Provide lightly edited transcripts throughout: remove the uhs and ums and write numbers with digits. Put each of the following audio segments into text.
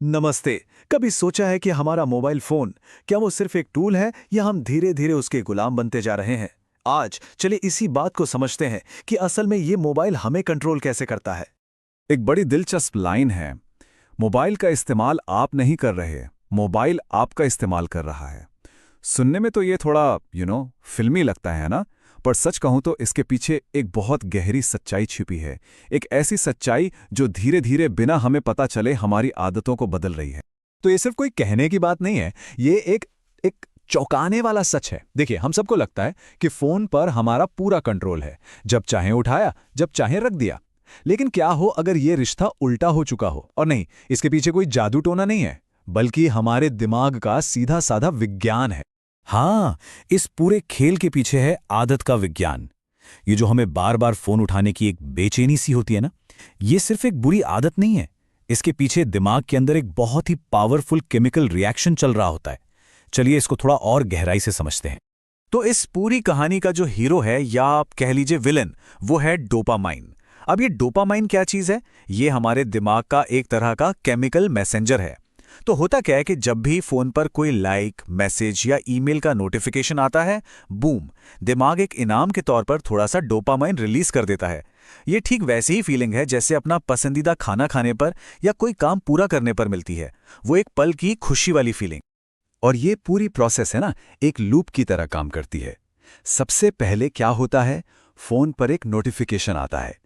नमस्ते। कभी सोचा है कि हमारा मोबाइल फोन क्या वो सिर्फ एक टूल है या हम धीरे धीरे उसके गुलाम बनते जा रहे हैं। आज चलिए इसी बात को समझते हैं कि असल में ये मोबाइल हमें कंट्रोल कैसे करता है। एक बड़ी दिलचस्प लाइन है। मोबाइल का इस्तेमाल आप नहीं कर रहे, मोबाइल आपका इस्तेमाल कर रहा है। सुनने में तो ये थोड़ा फिल्मी लगता है ना? पर सच कहूं तो इसके पीछे एक बहुत गहरी सच्चाई छिपी है। एक ऐसी सच्चाई जो धीरे धीरे बिना हमें पता चले हमारी आदतों को बदल रही है। तो ये सिर्फ कोई कहने की बात नहीं है, ये एक चौंकाने वाला सच है। देखिए, हम सबको लगता है कि फोन पर हमारा पूरा कंट्रोल है, जब चाहे उठाया, जब चाहे रख दिया। लेकिन क्या हो अगर ये रिश्ता उल्टा हो चुका हो? और नहीं, इसके पीछे कोई जादू टोना नहीं है, बल्कि हमारे दिमाग का सीधा साधा विज्ञान है। हाँ, इस पूरे खेल के पीछे है आदत का विज्ञान। ये जो हमें बार बार फोन उठाने की एक बेचैनी सी होती है ना, ये सिर्फ एक बुरी आदत नहीं है। इसके पीछे दिमाग के अंदर एक बहुत ही पावरफुल केमिकल रिएक्शन चल रहा होता है। चलिए इसको थोड़ा और गहराई से समझते हैं। तो इस पूरी कहानी का जो हीरो है, या आप कह लीजिए विलन, वो है डोपामाइन। अब ये डोपामाइन क्या चीज है? ये हमारे दिमाग का एक तरह का केमिकल मैसेंजर है। तो होता क्या है कि जब भी फोन पर कोई लाइक, मैसेज या ईमेल का नोटिफिकेशन आता है, बूम, दिमाग एक इनाम के तौर पर थोड़ा सा डोपामाइन रिलीज कर देता है। ये ठीक वैसी ही फीलिंग है जैसे अपना पसंदीदा खाना खाने पर या कोई काम पूरा करने पर मिलती है। वो एक पल की खुशी वाली फीलिंग। और ये पूरी प्रोसेस है ना, एक लूप की तरह काम करती है। सबसे पहले क्या होता है? फोन पर एक नोटिफिकेशन आता है।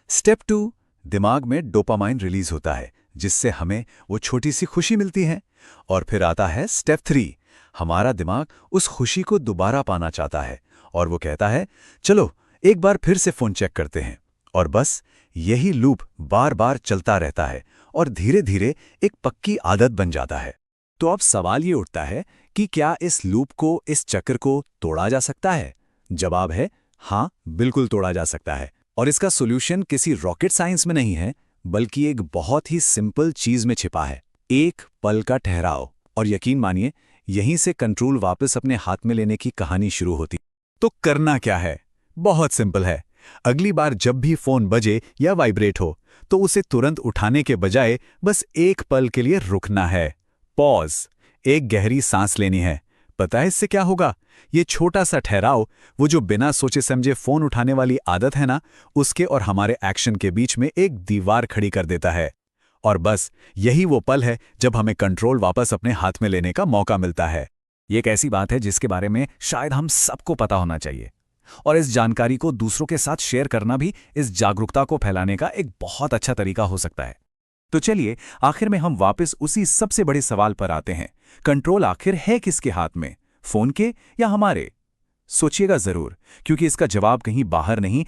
स्टेप 2, दिमाग में डोपामाइन रिलीज होता है, जिससे हमें वो छोटी सी खुशी मिलती है। और फिर आता है स्टेप 3। हमारा दिमाग उस खुशी को दोबारा पाना चाहता है और वो कहता है, चलो एक बार फिर से फोन चेक करते हैं। और बस यही लूप बार बार चलता रहता है और धीरे धीरे एक पक्की आदत बन जाता है। तो अब सवाल ये उठता है कि क्या इस लूप को, इस चक्र को तोड़ा जा सकता है? जवाब है हाँ, बिल्कुल तोड़ा जा सकता है। और इसका सॉल्यूशन किसी रॉकेट साइंस में नहीं है, बल्कि एक बहुत ही सिंपल चीज में छिपा है। एक पल का ठहराव। और यकीन मानिए, यहीं से कंट्रोल वापस अपने हाथ में लेने की कहानी शुरू होती। तो करना क्या है? बहुत सिंपल है। अगली बार जब भी फोन बजे या वाइब्रेट हो, तो उसे तुरंत उठाने के बजाय बस एक पल के लिए रुकना है। पॉज। एक गहरी सांस लेनी है। पता है इससे क्या होगा? ये छोटा सा ठहराव, वो जो बिना सोचे समझे फोन उठाने वाली आदत है ना, उसके और हमारे एक्शन के बीच में एक दीवार खड़ी कर देता है। और बस यही वो पल है जब हमें कंट्रोल वापस अपने हाथ में लेने का मौका मिलता है। ये एक ऐसी बात है जिसके बारे में शायद हम सबको पता होना चाहिए, और इस जानकारी को दूसरों के साथ शेयर करना भी इस जागरूकता को फैलाने का एक बहुत अच्छा तरीका हो सकता है। तो चलिए आखिर में हम वापस उसी सबसे बड़े सवाल पर आते हैं। कंट्रोल आखिर है किसके हाथ में, फोन के या हमारे? सोचिएगा जरूर, क्योंकि इसका जवाब कहीं बाहर नहीं